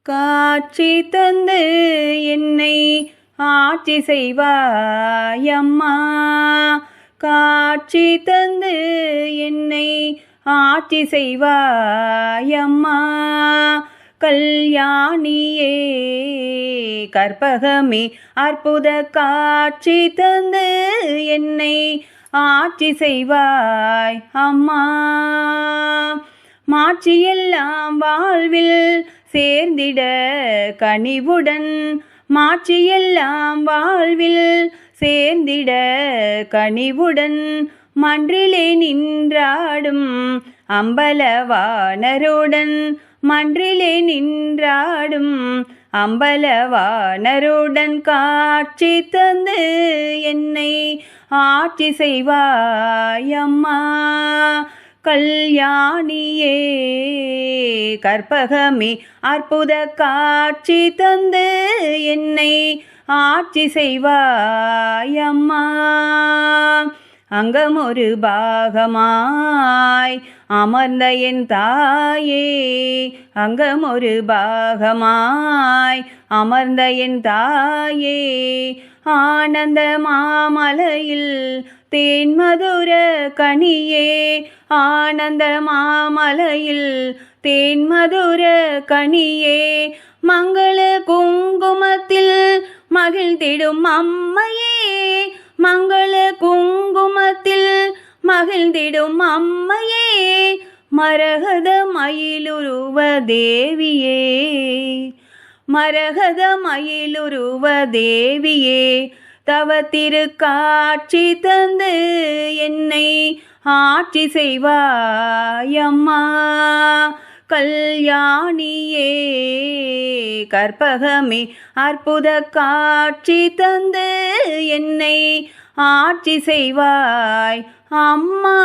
காட்சி தந்து என்னை ஆட்சி செய்வாயம்மா. காட்சி தந்து என்னை ஆட்சி செய்வாயம்மா. கல்யாணியே கற்பகமே அற்புத காட்சி தந்து என்னை ஆட்சி செய்வாய் அம்மா. மாட்சியெல்லாம் வாழ்வில் சேர்ந்திட கனிவுடன், மாட்சியெல்லாம் வாழ்வில் சேர்ந்திட கனிவுடன், மன்றிலே நின்றாடும் அம்பலவாணருடன், மன்றிலே நின்றாடும் அம்பலவாணருடன் காட்சி தந்து என்னை ஆட்சி செய்வாயம்மா. கல்யாணியே கற்பகமே அற்புத காட்சி தந்து என்னை ஆட்சி செய்வாயம்மா. அங்கமொரு பாகமாய் அமர்ந்த என் தாயே, அங்கமொரு பாகமாய் அமர்ந்த என் தாயே, ஆனந்த மாமலையில் தேன்மதுர கனியே, ஆனந்த மாமலையில் தேன்மதுர கனியே, மங்கள குங்குமத்தில் மகிழ்ந்திடும் அம்மையே, மங்கள குங்குமத்தில் மகிழ்ந்திடும் அம்மையே, மரகத மயிலுருவ தேவியே, மரகத மயிலுருவ தேவியே, தவ திருக்காட்சி தந்து என்னை ஆட்சி செய்வாயம்மா. கல்யாணியே கற்பகமே அற்புத காட்சி தந்து என்னை ஆட்சி செய்வாய் அம்மா.